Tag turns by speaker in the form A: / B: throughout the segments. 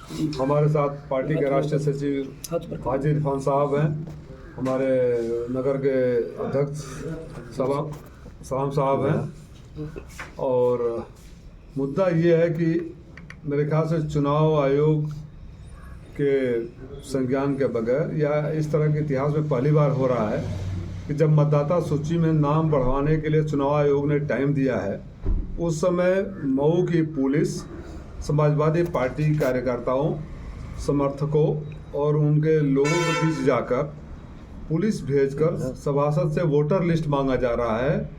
A: हमारे साथ पार्टी के राष्ट्रीय सचिव हाजी इरफान साहब हैं, हमारे नगर के अध्यक्ष सलाम साहब हैं। और मुद्दा ये है कि मेरे ख्याल से चुनाव आयोग के संज्ञान के बगैर या इस तरह के इतिहास में पहली बार हो रहा है कि जब मतदाता सूची में नाम बढ़वाने के लिए चुनाव आयोग ने टाइम दिया है, उस समय मऊ की पुलिस समाजवादी पार्टी कार्यकर्ताओं, समर्थकों और उनके लोगों के बीच जाकर पुलिस भेजकर सभासद से वोटर लिस्ट मांगा जा रहा है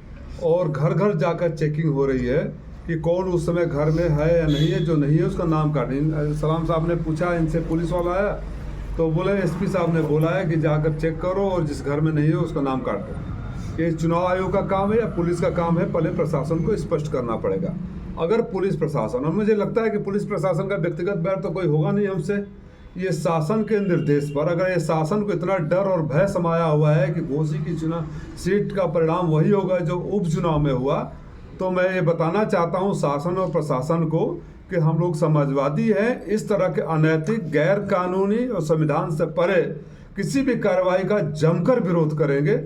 A: और घर घर जाकर चेकिंग हो रही है कि कौन उस समय घर में है या नहीं है। जो नहीं है उसका नाम काटें। सलाम साहब ने पूछा, इनसे पुलिस वाला आया तो बोले एसपी साहब ने बोला है कि जाकर चेक करो और जिस घर में नहीं है उसका नाम काट दो। ये चुनाव आयोग का काम है या पुलिस का काम है, पहले प्रशासन को स्पष्ट करना पड़ेगा। अगर पुलिस प्रशासन, और मुझे लगता है कि पुलिस प्रशासन का व्यक्तिगत बैर तो कोई होगा नहीं हमसे, ये शासन के निर्देश पर, अगर ये शासन को इतना डर और भय समाया हुआ है कि घोसी की चुनाव सीट का परिणाम वही होगा जो उपचुनाव में हुआ, तो मैं ये बताना चाहता हूँ शासन और प्रशासन को कि हम लोग समाजवादी हैं। इस तरह के अनैतिक, गैर कानूनी और संविधान से परे किसी भी कार्रवाई का जमकर विरोध करेंगे।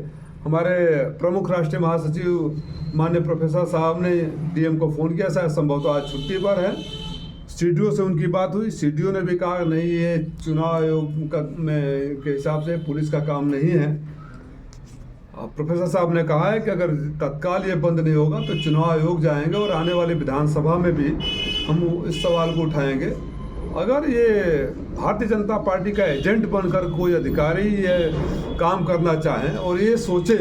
A: हमारे प्रमुख राष्ट्रीय महासचिव माननीय प्रोफेसर साहब ने डीएम को फ़ोन किया, शायद संभवतः आज छुट्टी पर है। सीडीओ से उनकी बात हुई, सीडीओ ने भी कहा नहीं, ये चुनाव आयोग का के हिसाब से पुलिस का काम नहीं है। प्रोफेसर साहब ने कहा है कि अगर तत्काल ये बंद नहीं होगा तो चुनाव आयोग जाएंगे और आने वाली विधानसभा में भी हम इस सवाल को उठाएंगे। अगर ये भारतीय जनता पार्टी का एजेंट बनकर कोई अधिकारी ये काम करना चाहें और ये सोचे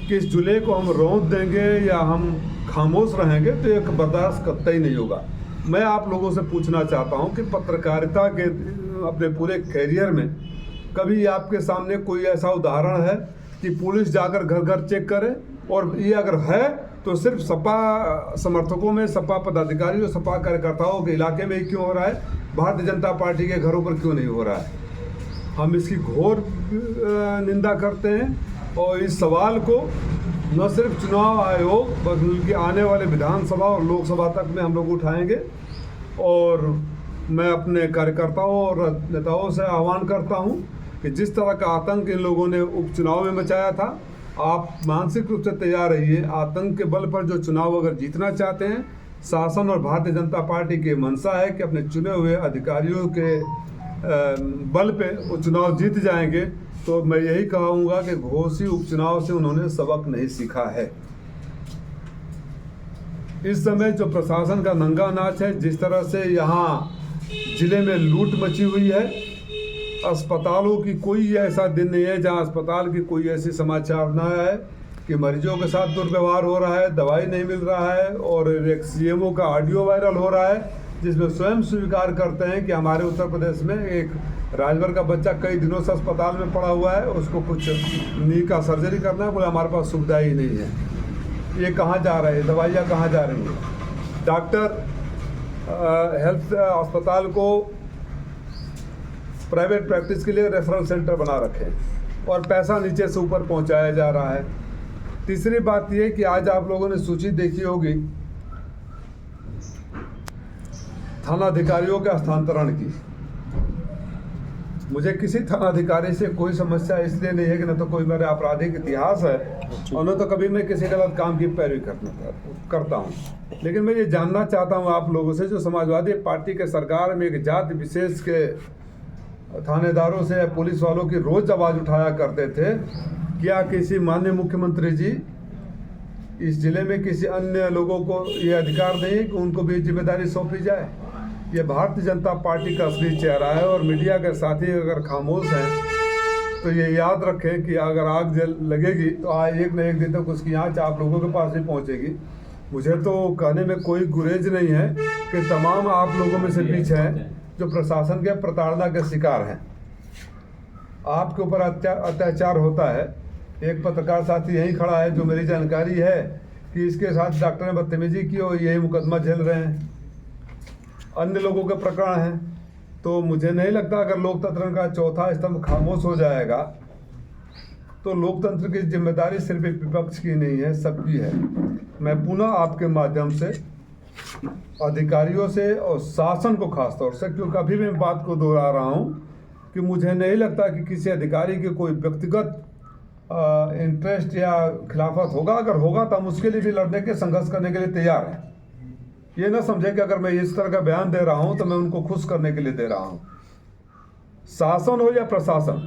A: कि इस जुले को हम रौंद देंगे या हम खामोश रहेंगे, तो ये बर्दाश्त कतई नहीं होगा। मैं आप लोगों से पूछना चाहता हूं कि पत्रकारिता के अपने पूरे कैरियर में कभी आपके सामने कोई ऐसा उदाहरण है कि पुलिस जाकर घर घर चेक करे? और ये अगर है तो सिर्फ सपा समर्थकों में, सपा पदाधिकारी और सपा कार्यकर्ताओं के इलाके में ही क्यों हो रहा है, भारतीय जनता पार्टी के घरों पर क्यों नहीं हो रहा है? हम इसकी घोर निंदा करते हैं और इस सवाल को न सिर्फ चुनाव आयोग बल्कि आने वाले विधानसभा और लोकसभा तक में हम लोग उठाएंगे। और मैं अपने कार्यकर्ताओं और नेताओं से आह्वान करता हूं कि जिस तरह का आतंक इन लोगों ने उपचुनाव में मचाया था, आप मानसिक रूप से तैयार रहिए। आतंक के बल पर जो चुनाव अगर जीतना चाहते हैं, शासन और भारतीय जनता पार्टी की मंशा है कि अपने चुने हुए अधिकारियों के बल पे वो चुनाव जीत जाएंगे, तो मैं यही कहूँगा कि घोसी उपचुनाव से उन्होंने सबक नहीं सीखा है। इस समय जो प्रशासन का नंगा नाच है, जिस तरह से यहाँ जिले में लूट मची हुई है, अस्पतालों की कोई ऐसा दिन नहीं है जहाँ अस्पताल की कोई ऐसी समाचार ना है कि मरीजों के साथ दुर्व्यवहार हो रहा है, दवाई नहीं मिल रहा है। और एक सीएमओ का ऑडियो वायरल हो रहा है जिसमें स्वयं स्वीकार करते हैं कि हमारे उत्तर प्रदेश में एक राजभर का बच्चा कई दिनों से अस्पताल में पड़ा हुआ है, उसको कुछ नी का सर्जरी करना है, बोले हमारे पास सुविधा ही नहीं है। ये कहाँ जा रहे हैं, दवाइयाँ कहाँ जा रही हैं? डॉक्टर हेल्थ अस्पताल को प्राइवेट प्रैक्टिस के लिए रेफरल सेंटर बना रखे और पैसा नीचे से ऊपर पहुंचाया जा रहा है। तीसरी बात यह कि आज आप लोगों ने सूची देखी होगी थानाधिकारियों के हस्तांतरण की। मुझे किसी थानाधिकारी से कोई समस्या इसलिए नहीं है कि न तो कोई मेरा आपराधिक इतिहास है और न तो कभी मैं किसी गलत काम की पैरवी करता हूँ, लेकिन मैं ये जानना चाहता हूँ आप लोगों से, जो समाजवादी पार्टी के सरकार में एक जाति विशेष के थानेदारों से, पुलिस वालों की रोज आवाज़ उठाया करते थे, क्या किसी माननीय मुख्यमंत्री जी इस जिले में किसी अन्य लोगों को ये अधिकार नहीं है कि उनको भी जिम्मेदारी सौंपी जाए? ये भारतीय जनता पार्टी का असली चेहरा है और मीडिया के साथी अगर खामोश हैं तो ये याद रखें कि अगर आग जल लगेगी तो एक न एक दिन तक उसकी आँच आप लोगों के पास ही पहुँचेगी। मुझे तो कहने में कोई गुरेज नहीं है कि तमाम आप लोगों में से बीच हैं जो प्रशासन के प्रताड़ना के शिकार हैं। आपके ऊपर अत्याचार होता है। एक पत्रकार साथी यहीं खड़ा है, जो मेरी जानकारी है कि इसके साथ डॉक्टर ने बदतमीजी की और यही मुकदमा झेल रहे हैं। अन्य लोगों के प्रकरण हैं। तो मुझे नहीं लगता अगर लोकतंत्र का चौथा स्तंभ खामोश हो जाएगा तो लोकतंत्र की जिम्मेदारी सिर्फ एक विपक्ष की नहीं है, सबकी है। मैं पुनः आपके माध्यम से अधिकारियों से और शासन को खास तौर से, क्योंकि अभी मैं बात को दोहरा रहा हूँ कि मुझे नहीं लगता कि किसी अधिकारी के कोई व्यक्तिगत इंटरेस्ट या खिलाफत होगा। अगर होगा तो हम उसके लिए भी लड़ने के, संघर्ष करने के लिए तैयार हैं। ये ना समझे कि अगर मैं इस तरह का बयान दे रहा हूँ तो मैं उनको खुश करने के लिए दे रहा हूँ। शासन हो या प्रशासन,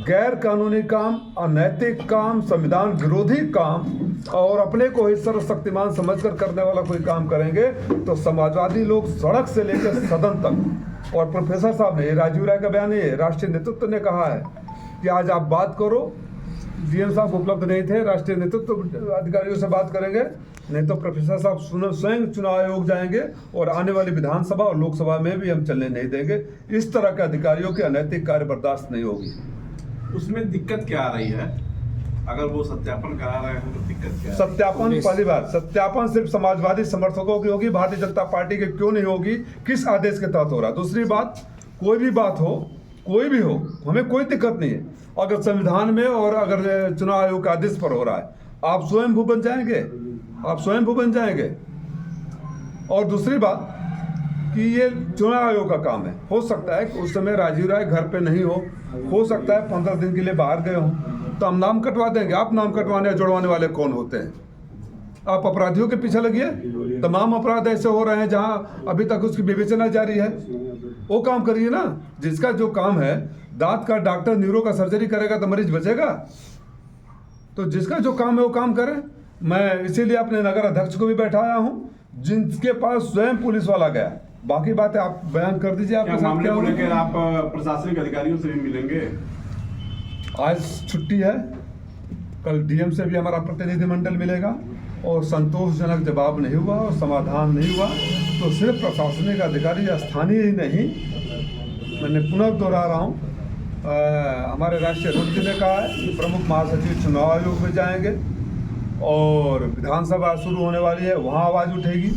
A: गैर कानूनी काम, अनैतिक काम, संविधान विरोधी काम और अपने को ही सर्वशक्तिमान समझकर करने वाला कोई काम करेंगे तो समाजवादी लोग सड़क से लेकर सदन तक, और प्रोफेसर साहब ने, राजीव राय का बयान नहीं है, राष्ट्रीय नेतृत्व ने कहा है कि आज आप बात करो। डीएम साहब उपलब्ध नहीं थे, राष्ट्रीय नेतृत्व अधिकारियों से बात करेंगे, नहीं तो प्रोफेसर साहब स्वयं चुनाव आयोग जाएंगे और आने वाली विधानसभा और लोकसभा में भी हम चलने नहीं देंगे। इस तरह के अधिकारियों के अनैतिक कार्य बर्दाश्त नहीं होगी।
B: उसमें दिक्कत क्या आ रही है? अगर वो सत्यापन करा रहे हैं तो दिक्कत क्या है?
A: सत्यापन, पहली बात, सत्यापन सिर्फ समाजवादी समर्थकों की होगी, भारतीय जनता पार्टी के क्यों नहीं होगी, किस आदेश के तहत हो रहा है। दूसरी बात, कोई भी बात हो, कोई भी हो, हमें कोई दिक्कत नहीं है अगर संविधान में और अगर चुनाव आयोग के आदेश पर हो रहा है। आप स्वयं भू बन जाएंगे, आप स्वयं भू बन जाएंगे। और दूसरी बात कि ये चुनाव आयोग का काम है, हो सकता है कि उस समय राजीव राय घर पे नहीं हो सकता है 15 दिन के लिए बाहर गए हों, तो हम नाम कटवा देंगे। आप नाम कटवाने या जुड़वाने वाले कौन होते हैं? आप अपराधियों के पीछे लगिए। तमाम अपराध ऐसे हो रहे हैं जहां अभी तक उसकी विवेचना जारी है, वो काम करिए ना। जिसका जो काम है, दांत का डॉक्टर न्यूरो का सर्जरी करेगा तो मरीज बचेगा। तो जिसका जो काम है वो काम करे। मैं इसीलिए अपने नगर अध्यक्ष को भी बैठाया हूँ, जिनके पास स्वयं पुलिस वाला गया। बाकी बातें आप बयान कर दीजिए। आपके साथ क्या
B: लेकर आप प्रशासनिक अधिकारियों से भी मिलेंगे?
A: आज छुट्टी है, कल डीएम से भी हमारा प्रतिनिधिमंडल मिलेगा और संतोषजनक जवाब नहीं हुआ और समाधान नहीं हुआ तो सिर्फ प्रशासनिक अधिकारी या स्थानीय ही नहीं, मैंने पुनः दोहरा रहा हूँ, हमारे राष्ट्रीय अध्यक्ष जी ने कहा है कि प्रमुख महासचिव चुनाव आयोग में जाएंगे और विधानसभा शुरू होने वाली है, वहाँ आवाज़ उठेगी।